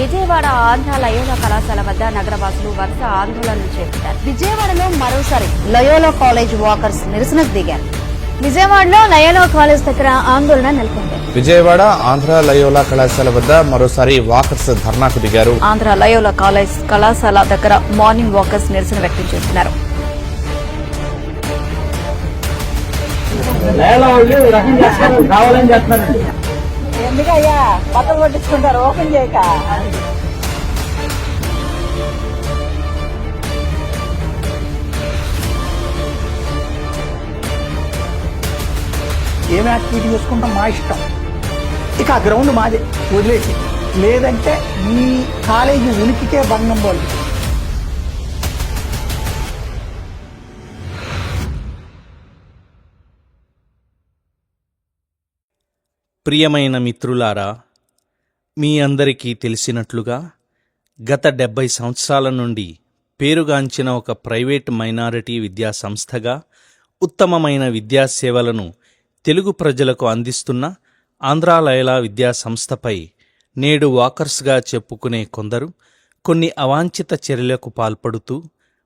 Vijayawada Andhra Loyola కళాశాల వద్ద నగరవాసులు వరుస ఆందోళనలు చేపట్టారు. విజయవాడలో మరోసారి లయోలా కాలేజ్ వాకర్స్ నిరసనకు దిగారు. విజయవాడలో లయోలా కాలేజ్ దగ్గర ఆందోళన నెలకొంది. విజయవాడ ఆంధ్ర లయోలా కళాశాల వద్ద మరోసారి వాకర్స్ ధర్నాకు దిగారు. ఆంధ్ర లయోలా కాలేజ్ కళాశాల దగ్గర మార్నింగ్ వాకర్స్ నిరసన వ్యక్తం చేస్తున్నారు. ఎందుకయ్యా పక్కన పట్టించుకుంటారు ఓపెన్ చేయక. ఏం యాక్టివిటీ చేసుకుంటాం మా ఇష్టం. ఇక ఆ గ్రౌండ్ మాదే వదిలేసి, లేదంటే మీ కాలేజీ ఉనికికే భంగం వాళ్ళు. ప్రియమైన మిత్రులారా, మీ అందరికీ తెలిసినట్లుగా గత 70 సంవత్సరాల నుండి పేరుగాంచిన ఒక ప్రైవేట్ మైనారిటీ విద్యా సంస్థగా ఉత్తమమైన విద్యాసేవలను తెలుగు ప్రజలకు అందిస్తున్న ఆంధ్ర లయోలా విద్యా సంస్థపై నేడు వాకర్స్గా చెప్పుకునే కొందరు కొన్ని అవాంఛిత చర్యలకు పాల్పడుతూ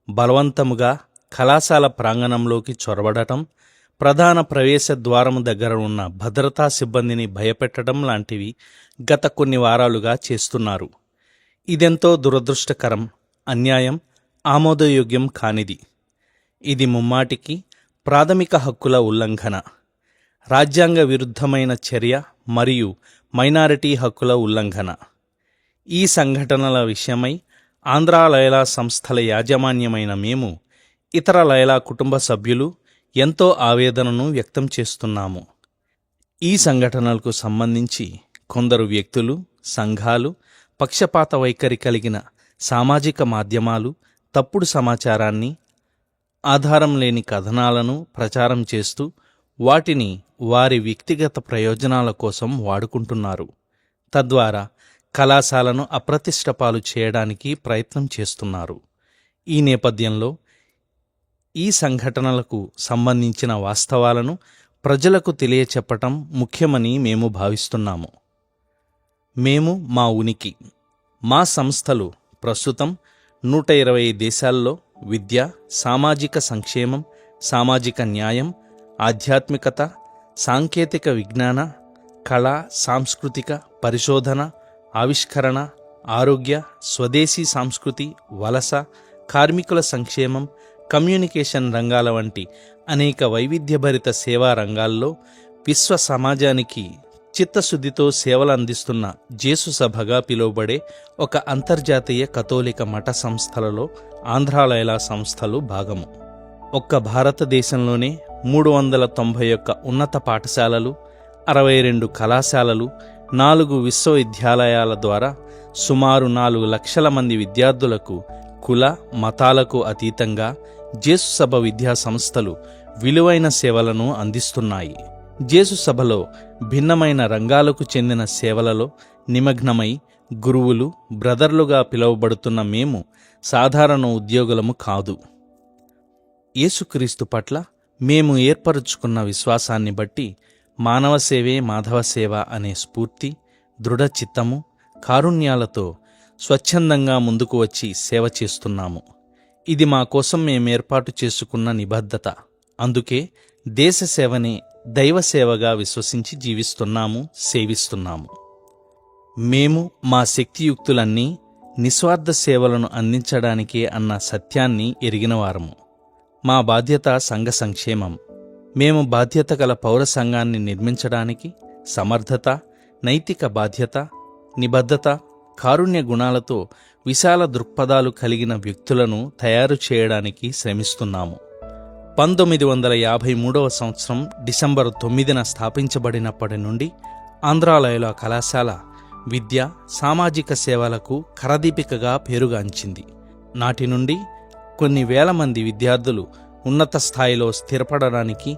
బలవంతముగా కళాశాల ప్రాంగణంలోకి చొరబడటం, ప్రధాన ప్రవేశ ద్వారము దగ్గర ఉన్న భద్రతా సిబ్బందిని భయపెట్టడం లాంటివి గత కొన్ని వారాలుగా చేస్తున్నారు. ఇదెంతో దురదృష్టకరం, అన్యాయం, ఆమోదయోగ్యం కానిది. ఇది ముమ్మాటికి ప్రాథమిక హక్కుల ఉల్లంఘన, రాజ్యాంగ విరుద్ధమైన చర్య మరియు మైనారిటీ హక్కుల ఉల్లంఘన. ఈ సంఘటనల విషయమై ఆంధ్ర లయోలా సంస్థల యాజమాన్యమైన మేము, ఇతర లయోలా కుటుంబ సభ్యులు ఎంతో ఆవేదనను వ్యక్తం చేస్తున్నాము. ఈ సంఘటనలకు సంబంధించి కొందరు వ్యక్తులు, సంఘాలు పక్షపాత వైఖరి కలిగిన సామాజిక మాధ్యమాలు తప్పుడు సమాచారాన్ని, ఆధారం లేని కథనాలను ప్రచారం చేస్తూ వాటిని వారి వ్యక్తిగత ప్రయోజనాల కోసం వాడుకుంటున్నారు. తద్వారా కళాశాలను అప్రతిష్టపాలు చేయడానికి ప్రయత్నం చేస్తున్నారు. ఈ నేపథ్యంలో ఈ సంఘటనలకు సంబంధించిన వాస్తవాలను ప్రజలకు తెలియచెప్పటం ముఖ్యమని మేము భావిస్తున్నాము. మేము మా ఉనికి, మా సంస్థలు ప్రస్తుతం 120 దేశాల్లో విద్య, సామాజిక సంక్షేమం, సామాజిక న్యాయం, ఆధ్యాత్మికత, సాంకేతిక విజ్ఞాన, కళ, సాంస్కృతిక పరిశోధన, ఆవిష్కరణ, ఆరోగ్య, స్వదేశీ సంస్కృతి, వలస, కార్మికుల సంక్షేమం, కమ్యూనికేషన్ రంగాల వంటి అనేక వైవిధ్యభరిత సేవా రంగాల్లో విశ్వ సమాజానికి చిత్తశుద్ధితో సేవలు అందిస్తున్న జేసు సభగా పిలువబడే ఒక అంతర్జాతీయ కథోలిక మఠ సంస్థలలో ఆంధ్ర లయోలా సంస్థలు భాగము. ఒక్క భారతదేశంలోనే 391 ఉన్నత పాఠశాలలు, 62 కళాశాలలు, 4 విశ్వవిద్యాలయాల ద్వారా సుమారు 4 లక్షల మంది విద్యార్థులకు కుల మతాలకు అతీతంగా జేసు సభ విద్యా సంస్థలు విలువైన సేవలను అందిస్తున్నాయి. జేసు సభలో భిన్నమైన రంగాలకు చెందిన సేవలలో నిమగ్నమై గురువులు, బ్రదర్లుగా పిలువబడుతున్న మేము సాధారణ ఉద్యోగులము కాదు. యేసుక్రీస్తు పట్ల మేము ఏర్పరుచుకున్న విశ్వాసాన్ని బట్టి మానవ సేవే మాధవ సేవ అనే స్ఫూర్తి, దృఢ చిత్తము, కారుణ్యాలతో స్వచ్ఛందంగా ముందుకు వచ్చి సేవ చేస్తున్నాము. ఇది మా కోసం మేమేర్పాటు చేసుకున్న నిబద్ధత. అందుకే దేశ సేవనే దైవ సేవగా విశ్వసించి జీవిస్తున్నాము, సేవిస్తున్నాము. మేము మా శక్తియుక్తులన్నీ నిస్వార్థ సేవలను అందించడానికే అన్న సత్యాన్ని ఎరిగినవారము. మా బాధ్యత సంఘ సంక్షేమం. మేము బాధ్యత గల పౌర సంఘాన్ని నిర్మించడానికి సమర్థత, నైతిక బాధ్యత, నిబద్ధత, కారుణ్య గుణాలతో విశాల దృక్పథాలు కలిగిన వ్యక్తులను తయారు చేయడానికి శ్రమిస్తున్నాము. 1953 సంవత్సరం డిసెంబర్ 9న స్థాపించబడినప్పటి నుండి ఆంధ్ర లయోలా కళాశాల విద్య, సామాజిక సేవలకు కరదీపికగా పేరుగాంచింది. నాటి నుండి కొన్ని వేల మంది విద్యార్థులు ఉన్నత స్థాయిలో స్థిరపడడానికి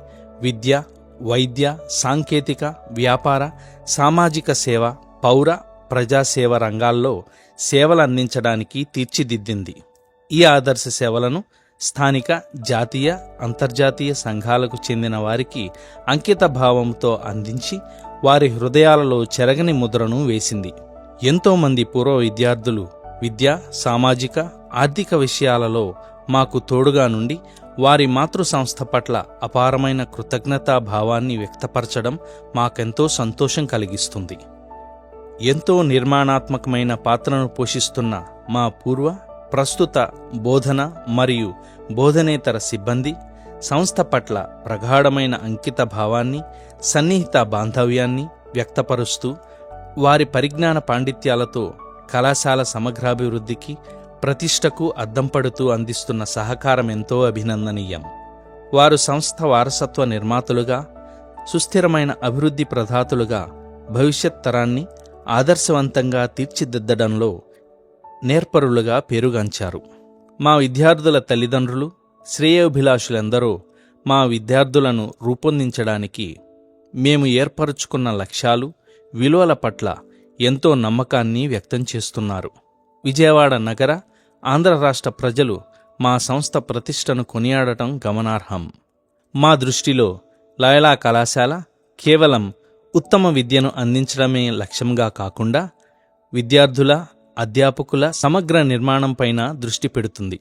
విద్య, వైద్య, సాంకేతిక, వ్యాపార, సామాజిక సేవ, పౌర, ప్రజాసేవ రంగాల్లో సేవలు అందించడానికి తీర్చిదిద్దింది. ఈ ఆదర్శ సేవలను స్థానిక, జాతీయ, అంతర్జాతీయ సంఘాలకు చెందిన వారికి అంకిత భావంతో అందించి వారి హృదయాలలో చెరగని ముద్రను వేసింది. ఎంతోమంది పూర్వ విద్యార్థులు విద్య, సామాజిక, ఆర్థిక విషయాలలో మాకు తోడుగా నుండి వారి మాతృ సంస్థ పట్ల అపారమైన కృతజ్ఞతా భావాన్ని వ్యక్తపరచడం మాకెంతో సంతోషం కలిగిస్తుంది. ఎంతో నిర్మాణాత్మకమైన పాత్రను పోషిస్తున్న మా పూర్వ, ప్రస్తుత బోధన మరియు బోధనేతర సిబ్బంది సంస్థ పట్ల ప్రగాఢమైన అంకిత భావాన్ని, సన్నిహిత బాంధవ్యాన్ని వ్యక్తపరుస్తూ వారి పరిజ్ఞాన పాండిత్యాలతో కళాశాల సమగ్రాభివృద్ధికి, ప్రతిష్టకు అద్దం పడుతూ అందిస్తున్న సహకారం ఎంతో అభినందనీయం. వారు సంస్థ వారసత్వ నిర్మాతలుగా, సుస్థిరమైన అభివృద్ధి ప్రదాతలుగా భవిష్యత్ తరాన్ని ఆదర్శవంతంగా తీర్చిదిద్దడంలో నేర్పరులుగా పేరుగాంచారు. మా విద్యార్థుల తల్లిదండ్రులు, శ్రేయోభిలాషులందరూ మా విద్యార్థులను రూపొందించడానికి మేము ఏర్పరుచుకున్న లక్ష్యాలు, విలువల పట్ల ఎంతో నమ్మకాన్ని వ్యక్తం చేస్తున్నారు. విజయవాడ నగర, ఆంధ్ర రాష్ట్ర ప్రజలు మా సంస్థ ప్రతిష్టను కొనియాడటం గమనార్హం. మా దృష్టిలో లయోలా కళాశాల కేవలం ఉత్తమ విద్యను అందించడమే లక్ష్యంగా కాకుండా విద్యార్థుల, అధ్యాపకుల సమగ్ర నిర్మాణంపైన దృష్టి పెడుతుంది.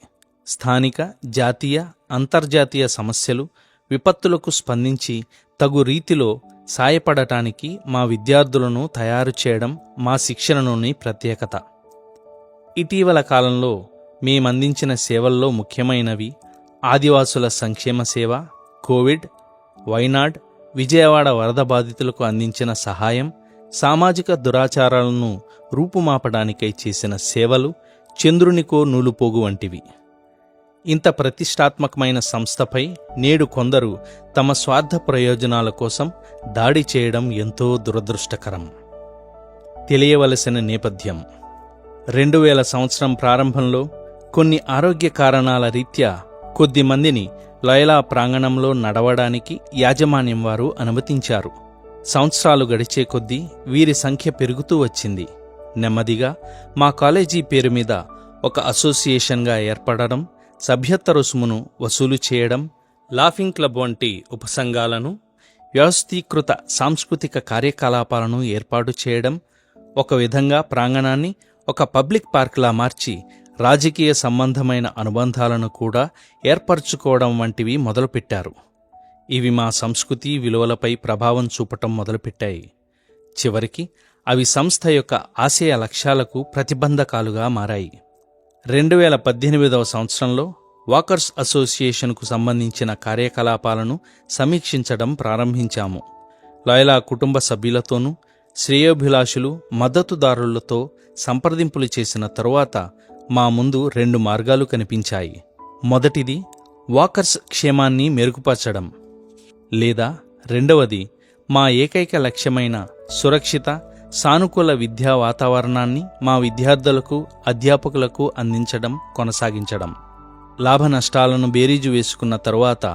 స్థానిక, జాతీయ, అంతర్జాతీయ సమస్యలు, విపత్తులకు స్పందించి తగు రీతిలో సాయపడటానికి మా విద్యార్థులను తయారు చేయడం మా శిక్షణలోని ప్రత్యేకత. ఇటీవల కాలంలో మేమందించిన సేవల్లో ముఖ్యమైనవి ఆదివాసుల సంక్షేమ సేవ, కోవిడ్, వైనాడ్, విజయవాడ వరద బాధితులకు అందించిన సహాయం, సామాజిక దురాచారాలను రూపుమాపడానికై చేసిన సేవలు, చంద్రునికో నూలుపోగు వంటివి. ఇంత ప్రతిష్టాత్మకమైన సంస్థపై నేడు కొందరు తమ స్వార్థ ప్రయోజనాల కోసం దాడి చేయడం ఎంతో దురదృష్టకరం. తెలియవలసిన నేపథ్యం: 2000 సంవత్సరం ప్రారంభంలో కొన్ని ఆరోగ్య కారణాల రీత్యా కొద్దిమందిని లయోలా ప్రాంగణంలో నడవడానికి యాజమాన్యం వారు అనుమతించారు. సంవత్సరాలు గడిచే కొద్దీ వీరి సంఖ్య పెరుగుతూ వచ్చింది. నెమ్మదిగా మా కాలేజీ పేరు మీద ఒక అసోసియేషన్గా ఏర్పడడం, సభ్యత్వ రుసుమును వసూలు చేయడం, లాఫింగ్ క్లబ్ వంటి ఉపసంఘాలను, వ్యవస్థీకృత సాంస్కృతిక కార్యకలాపాలను ఏర్పాటు చేయడం, ఒక విధంగా ప్రాంగణాన్ని ఒక పబ్లిక్ పార్క్లా మార్చి రాజకీయ సంబంధమైన అనుబంధాలను కూడా ఏర్పరచుకోవడం వంటివి మొదలుపెట్టారు. ఇవి మా సంస్కృతి విలువలపై ప్రభావం చూపటం మొదలుపెట్టాయి. చివరికి అవి సంస్థ యొక్క ఆశయ లక్ష్యాలకు ప్రతిబంధకాలుగా మారాయి. 2018వ సంవత్సరంలో వాకర్స్ అసోసియేషన్కు సంబంధించిన కార్యకలాపాలను సమీక్షించడం ప్రారంభించాము. లయోలా కుటుంబ సభ్యులతోనూ, శ్రేయోభిలాషులు, మద్దతుదారులతో సంప్రదింపులు చేసిన తరువాత మా ముందు 2 మార్గాలు కనిపించాయి. మొదటిది వాకర్స్ క్షేమాన్ని మెరుగుపరచడం, లేదా రెండవది మా ఏకైక లక్ష్యమైన సురక్షిత, సానుకూల విద్యా వాతావరణాన్ని మా విద్యార్థులకు, అధ్యాపకులకు అందించడం కొనసాగించడం. లాభ నష్టాలను బేరీజు వేసుకున్న తరువాత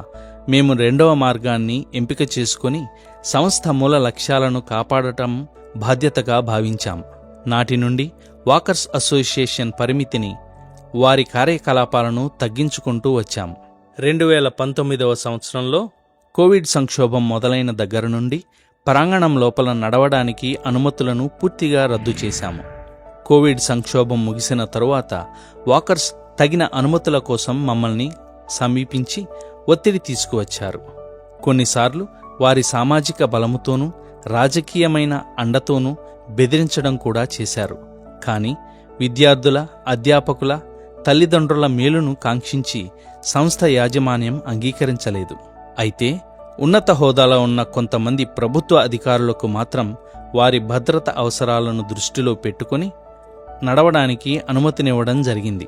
మేము రెండవ మార్గాన్ని ఎంపిక చేసుకుని సంస్థ మూల లక్ష్యాలను కాపాడటం బాధ్యతగా భావించాం. నాటి నుండి వాకర్స్ అసోసియేషన్ పరిమితిని, వారి కార్యకలాపాలను తగ్గించుకుంటూ వచ్చాం. 2019వ సంవత్సరంలో కోవిడ్ సంక్షోభం మొదలైన దగ్గర నుండి ప్రాంగణం లోపల నడవడానికి అనుమతులను పూర్తిగా రద్దు చేశాము. కోవిడ్ సంక్షోభం ముగిసిన తరువాత వాకర్స్ తగిన అనుమతుల కోసం మమ్మల్ని సమీపించి ఒత్తిడి తీసుకువచ్చారు. కొన్నిసార్లు వారి సామాజిక బలముతోనూ, రాజకీయమైన అండతోనూ బెదిరించడం కూడా చేశారు. కానీ విద్యార్థుల, అధ్యాపకుల, తల్లిదండ్రుల మేలును కాంక్షించి సంస్థ యాజమాన్యం అంగీకరించలేదు. అయితే ఉన్నత హోదాలో ఉన్న కొంతమంది ప్రభుత్వ అధికారులకు మాత్రం వారి భద్రత అవసరాలను దృష్టిలో పెట్టుకుని నడవడానికి అనుమతినివ్వడం జరిగింది.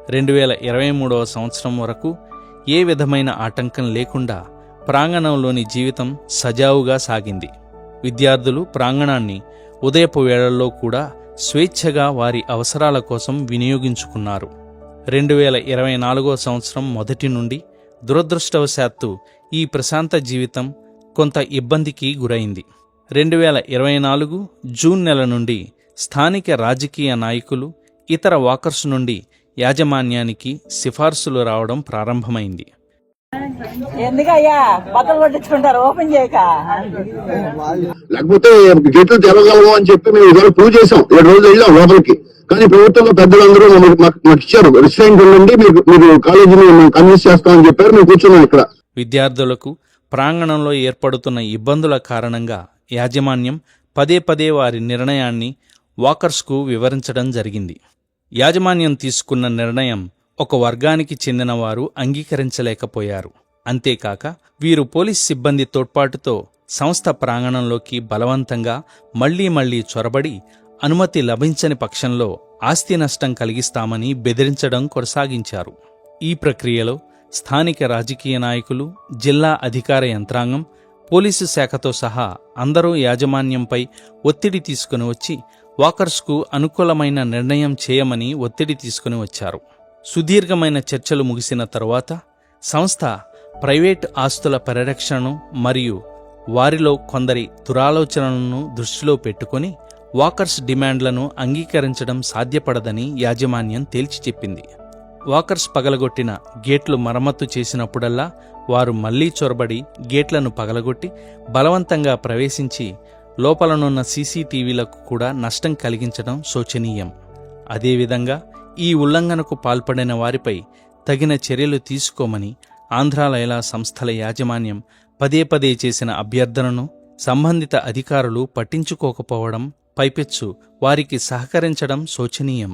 2023వ సంవత్సరం వరకు ఏ విధమైన ఆటంకం లేకుండా ప్రాంగణంలోని జీవితం సజావుగా సాగింది. విద్యార్థులు ప్రాంగణాన్ని ఉదయపు వేళల్లో కూడా స్వేచ్ఛగా వారి అవసరాల కోసం వినియోగించుకున్నారు. 2024వ సంవత్సరం మొదటి నుండి దురదృష్టవశాత్తు ఈ ప్రశాంత జీవితం కొంత ఇబ్బందికి గురైంది. 2024 జూన్ నెల నుండి స్థానిక రాజకీయ నాయకులు, ఇతర వాకర్స్ నుండి యాజమాన్యానికి సిఫార్సులు రావడం ప్రారంభమైంది. ఎందుకయ్యా బట్టలు పట్టించుకుంటారు ఓపెన్ చేయక లేకపోతే గేట్లు తెరవగలము అని చెప్పి మేము ఇవాళ ప్రూవ్ చేసాం. 7 రోజులు వెళ్ళాం లోపలికి. కానీ ప్రభుత్వంలో పెద్దలందరూ మాకు ఇచ్చారు, రిస్ట్రైంట్ ఉండండి, మీరు కాలేజీని కన్విన్స్ చేస్తామని చెప్పారు. మేము కూర్చున్నాం ఇక్కడ. విద్యార్థులకు ప్రాంగణంలో ఏర్పడుతున్న ఇబ్బందుల కారణంగా యాజమాన్యం పదే పదే వారి నిర్ణయాన్ని వాకర్స్కు వివరించడం జరిగింది. యాజమాన్యం తీసుకున్న నిర్ణయం ఒక వర్గానికి చెందిన వారు అంగీకరించలేకపోయారు. అంతేకాక వీరు పోలీస్ సిబ్బంది తోడ్పాటుతో సంస్థ ప్రాంగణంలోకి బలవంతంగా మళ్లీ చొరబడి అనుమతి లభించని పక్షంలో ఆస్తి నష్టం కలిగిస్తామని బెదిరించడం కొనసాగించారు. ఈ ప్రక్రియలో స్థానిక రాజకీయ నాయకులు, జిల్లా అధికార యంత్రాంగం, పోలీసు శాఖతో సహా అందరూ యాజమాన్యంపై ఒత్తిడి తీసుకుని వచ్చి వాకర్స్కు అనుకూలమైన నిర్ణయం చేయమని ఒత్తిడి తీసుకుని వచ్చారు. సుదీర్ఘమైన చర్చలు ముగిసిన తరువాత సంస్థ ప్రైవేటు ఆస్తుల పరిరక్షణను మరియు వారిలో కొందరి దురాలోచనలను దృష్టిలో పెట్టుకుని వాకర్స్ డిమాండ్లను అంగీకరించడం సాధ్యపడదని యాజమాన్యం తేల్చి చెప్పింది. వాకర్స్ పగలగొట్టిన గేట్లు మరమ్మతు చేసినప్పుడల్లా వారు మళ్లీ చొరబడి గేట్లను పగలగొట్టి బలవంతంగా ప్రవేశించి లోపలనున్న సీసీటీవీలకు కూడా నష్టం కలిగించడం శోచనీయం. అదేవిధంగా ఈ ఉల్లంఘనకు పాల్పడిన వారిపై తగిన చర్యలు తీసుకోమని ఆంధ్ర లైలా సంస్థల యాజమాన్యం పదే చేసిన అభ్యర్థనను సంబంధిత అధికారులు పట్టించుకోకపోవడం, పైపెచ్చు వారికి సహకరించడం శోచనీయం.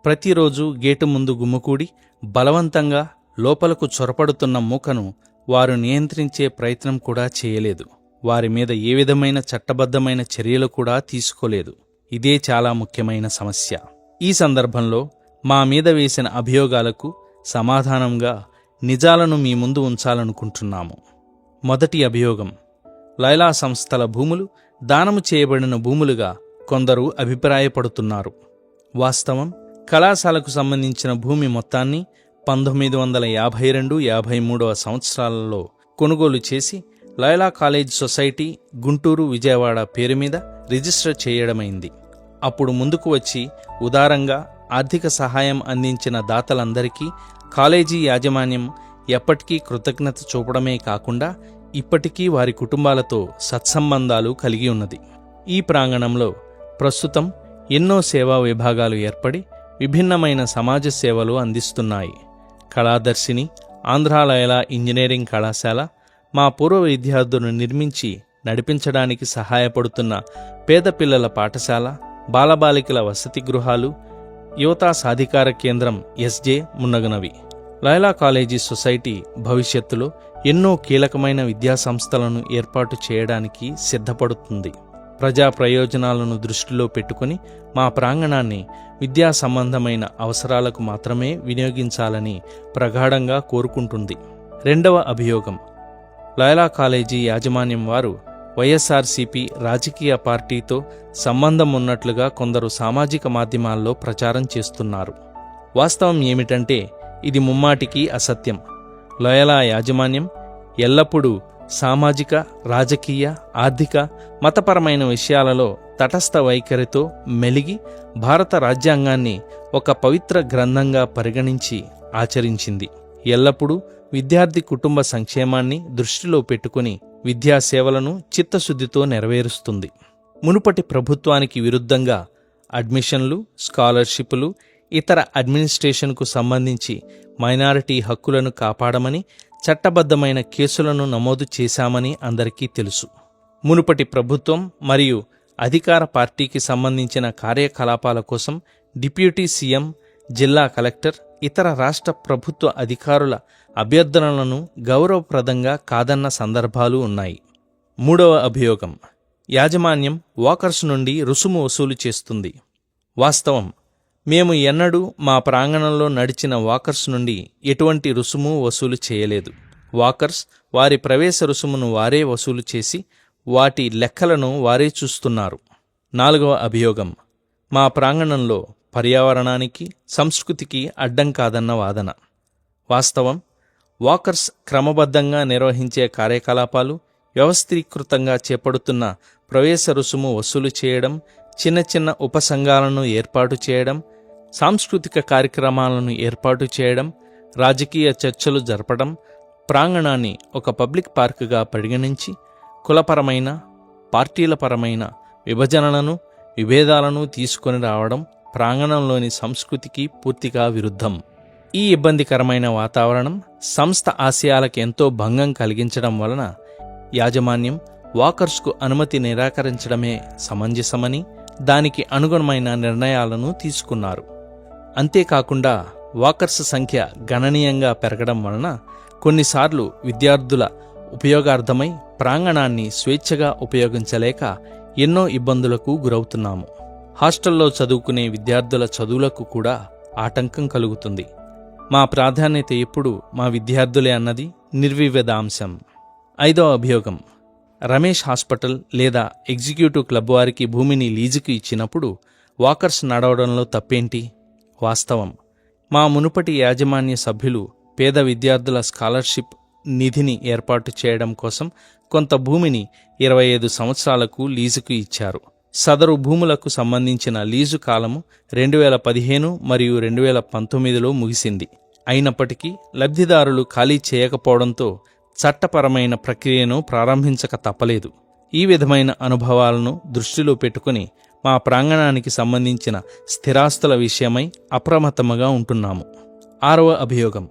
ప్రతిరోజు గేటు ముందు గుమ్ముకూడి బలవంతంగా లోపలకు చొరపడుతున్న మూకను వారు నియంత్రించే ప్రయత్నం కూడా చేయలేదు. వారి మీద ఏ విధమైన చట్టబద్ధమైన చర్యలు కూడా తీసుకోలేదు. ఇదే చాలా ముఖ్యమైన సమస్య. ఈ సందర్భంలో మా మీద వేసిన అభియోగాలకు సమాధానంగా నిజాలను మీ ముందు ఉంచాలనుకుంటున్నాము. మొదటి అభియోగం, లైలా సంస్థల భూములు దానము చేయబడిన భూములుగా కొందరు అభిప్రాయపడుతున్నారు. వాస్తవం, కళాశాలకు సంబంధించిన భూమి మొత్తాన్ని 1952-53 సంవత్సరాలలో కొనుగోలు చేసి లైలా కాలేజ్ సొసైటీ గుంటూరు, విజయవాడ పేరు మీద రిజిస్టర్ చేయడమైంది. అప్పుడు ముందుకు వచ్చి ఉదారంగా ఆర్థిక సహాయం అందించిన దాతలందరికీ కాలేజీ యాజమాన్యం ఎప్పటికీ కృతజ్ఞత చూపడమే కాకుండా ఇప్పటికీ వారి కుటుంబాలతో సత్సంబంధాలు కలిగి ఉన్నది. ఈ ప్రాంగణంలో ప్రస్తుతం ఎన్నో సేవా విభాగాలు ఏర్పడి విభిన్నమైన సమాజ సేవలు అందిస్తున్నాయి. కళాదర్శిని, ఆంధ్ర లైలా ఇంజనీరింగ్ కళాశాల, మా పూర్వ విద్యార్థులను నిర్మించి నడిపించడానికి సహాయపడుతున్న పేద పిల్లల పాఠశాల, బాలబాలికల వసతి గృహాలు, యువతా సాధికార కేంద్రం ఎస్జే మున్నగునవి. లైలా కాలేజీ సొసైటీ భవిష్యత్తులో ఎన్నో కీలకమైన విద్యాసంస్థలను ఏర్పాటు చేయడానికి సిద్ధపడుతుంది. ప్రజా ప్రయోజనాలను దృష్టిలో పెట్టుకుని మా ప్రాంగణాన్ని విద్యా సంబంధమైన అవసరాలకు మాత్రమే వినియోగించాలని ప్రగాఢంగా కోరుకుంటుంది. రెండవ అభియోగం, లైలా కాలేజీ యాజమాన్యం వారు వైఎస్ఆర్సీపీ రాజకీయ పార్టీతో సంబంధం ఉన్నట్లుగా కొందరు సామాజిక మాధ్యమాల్లో ప్రచారం చేస్తున్నారు. వాస్తవం ఏమిటంటే ఇది ముమ్మాటికి అసత్యం. లైలా యాజమాన్యం ఎల్లప్పుడూ సామాజిక, రాజకీయ, ఆర్థిక, మతపరమైన విషయాలలో తటస్థ వైఖరితో మెలిగి భారత రాజ్యాంగాన్ని ఒక పవిత్ర గ్రంథంగా పరిగణించి ఆచరించింది. ఎల్లప్పుడూ విద్యార్థి కుటుంబ సంక్షేమాన్ని దృష్టిలో పెట్టుకుని విద్యాసేవలను చిత్తశుద్ధితో నెరవేరుస్తుంది. మునుపటి ప్రభుత్వానికి విరుద్ధంగా అడ్మిషన్లు, స్కాలర్షిప్లు, ఇతర అడ్మినిస్ట్రేషన్కు సంబంధించి మైనారిటీ హక్కులను కాపాడమని చట్టబద్ధమైన కేసులను నమోదు చేశామని అందరికీ తెలుసు. మునుపటి ప్రభుత్వం మరియు అధికార పార్టీకి సంబంధించిన కార్యకలాపాల కోసం డిప్యూటీ సీఎం, జిల్లా కలెక్టర్, ఇతర రాష్ట్ర ప్రభుత్వ అధికారుల అభ్యర్థనలను గౌరవప్రదంగా కాదన్న సందర్భాలు ఉన్నాయి. మూడవ అభియోగం, యాజమాన్యం వాకర్స్ నుండి రుసుము వసూలు చేస్తుంది. వాస్తవం, మేము ఎన్నడూ మా ప్రాంగణంలో నడిచిన వాకర్స్ నుండి ఎటువంటి రుసుము వసూలు చేయలేదు. వాకర్స్ వారి ప్రవేశ రుసుమును వారే వసూలు చేసి వాటి లెక్కలను వారే చూస్తున్నారు. నాలుగవ అభియోగం, మా ప్రాంగణంలో పర్యావరణానికి, సంస్కృతికి అడ్డం కాదన్న వాదన. వాస్తవం, వాకర్స్ క్రమబద్ధంగా నిర్వహించే కార్యకలాపాలు, వ్యవస్థీకృతంగా చేపడుతున్న ప్రవేశ రుసుము వసూలు చేయడం, చిన్న చిన్న ఉపసంఘాలను ఏర్పాటు చేయడం, సాంస్కృతిక కార్యక్రమాలను ఏర్పాటు చేయడం, రాజకీయ చర్చలు జరపడం, ప్రాంగణాన్ని ఒక పబ్లిక్ పార్కుగా పరిగణించి కులపరమైన పార్టీలపరమైన విభజనలను విభేదాలను తీసుకొని రావడం ప్రాంగణంలోని సంస్కృతికి పూర్తిగా విరుద్ధం. ఈ ఇబ్బందికరమైన వాతావరణం సంస్థ ఆశయాలకు ఎంతో భంగం కలిగించడం వలన యాజమాన్యం వాకర్స్కు అనుమతి నిరాకరించడమే సమంజసమని దానికి అనుగుణమైన నిర్ణయాలను తీసుకున్నారు. అంతేకాకుండా వాకర్స్ సంఖ్య గణనీయంగా పెరగడం వలన కొన్నిసార్లు విద్యార్థుల ఉపయోగార్థమై ప్రాంగణాన్ని స్వేచ్ఛగా ఉపయోగించలేక ఎన్నో ఇబ్బందులకు గురవుతున్నాము. హాస్టల్లో చదువుకునే విద్యార్థుల చదువులకు కూడా ఆటంకం కలుగుతుంది. మా ప్రాధాన్యత ఎప్పుడు మా విద్యార్థులే అన్నది నిర్వివాదాంశం. 5వ అభియోగం, రమేష్ హాస్పిటల్ లేదా ఎగ్జిక్యూటివ్ క్లబ్ వారికి భూమిని లీజుకు ఇచ్చినప్పుడు వాకర్స్ నడవడంలో తప్పేంటి? వాస్తవం, మా మునుపటి యాజమాన్య సభ్యులు పేద విద్యార్థుల స్కాలర్షిప్ నిధిని ఏర్పాటు చేయడం కోసం కొంత భూమిని 25 సంవత్సరాలకు లీజుకు ఇచ్చారు. సదరు భూములకు సంబంధించిన లీజు కాలము 2015 మరియు 2019లో ముగిసింది. అయినప్పటికీ లబ్ధిదారులు ఖాళీ చేయకపోవడంతో చట్టపరమైన ప్రక్రియను ప్రారంభించక తప్పలేదు. ఈ విధమైన అనుభవాలను దృష్టిలో పెట్టుకుని మా ప్రాంగణానికి సంబంధించిన స్థిరాస్తుల విషయమై అప్రమత్తముగా ఉంటున్నాము. 6వ అభియోగం,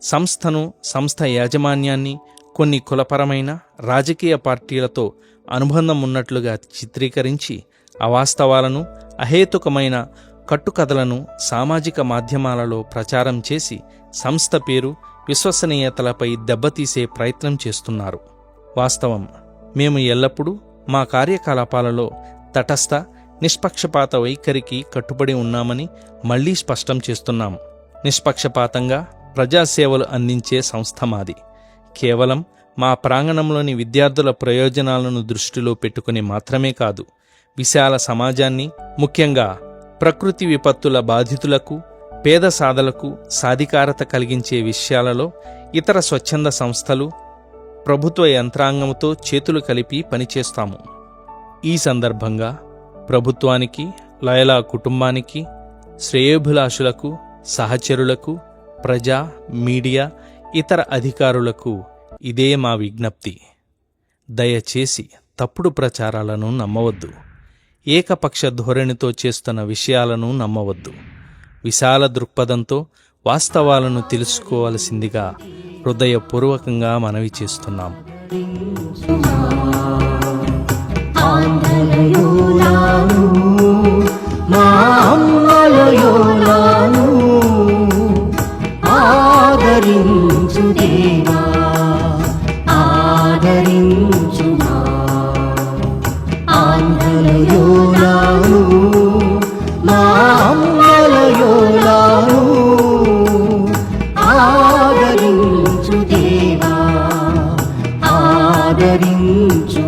సంస్థను, సంస్థ యాజమాన్యాన్ని కొన్ని కులపరమైన రాజకీయ పార్టీలతో అనుబంధం ఉన్నట్లుగా చిత్రీకరించి అవాస్తవాలను, అహేతుకమైన కట్టుకథలను సామాజిక మాధ్యమాలలో ప్రచారం చేసి సంస్థ పేరు, విశ్వసనీయతలపై దెబ్బతీసే ప్రయత్నం చేస్తున్నారు. వాస్తవం, మేము ఎల్లప్పుడూ మా కార్యకలాపాలలో తటస్థ, నిష్పక్షపాత వైఖరికి కట్టుబడి ఉన్నామని మళ్లీ స్పష్టం చేస్తున్నాం. నిష్పక్షపాతంగా ప్రజాసేవలు అందించే సంస్థ మాది. కేవలం మా ప్రాంగణంలోని విద్యార్థుల ప్రయోజనాలను దృష్టిలో పెట్టుకుని మాత్రమే కాదు, విశాల సమాజాన్ని, ముఖ్యంగా ప్రకృతి విపత్తుల బాధితులకు, పేద సాధలకు సాధికారత కలిగించే విషయాలలో ఇతర స్వచ్ఛంద సంస్థలు, ప్రభుత్వ యంత్రాంగంతో చేతులు కలిపి పనిచేస్తాము. ఈ సందర్భంగా ప్రభుత్వానికి, లయలా కుటుంబానికి, శ్రేయోభిలాషులకు, సహచరులకు, ప్రజా, మీడియా, ఇతర అధికారులకు ఇదే మా విజ్ఞప్తి. దయచేసి తప్పుడు ప్రచారాలను నమ్మవద్దు. ఏకపక్ష ధోరణితో చేస్తున్న విషయాలను నమ్మవద్దు. విశాల దృక్పథంతో వాస్తవాలను తెలుసుకోవలసిందిగా హృదయపూర్వకంగా మనవి చేస్తున్నాం. ఆదరించు దేవా, ఆదరించు మా ఆంధ్రలయోలాను, మా అమ్మలయోలాను. ఆదరించు దేవా, ఆదరించు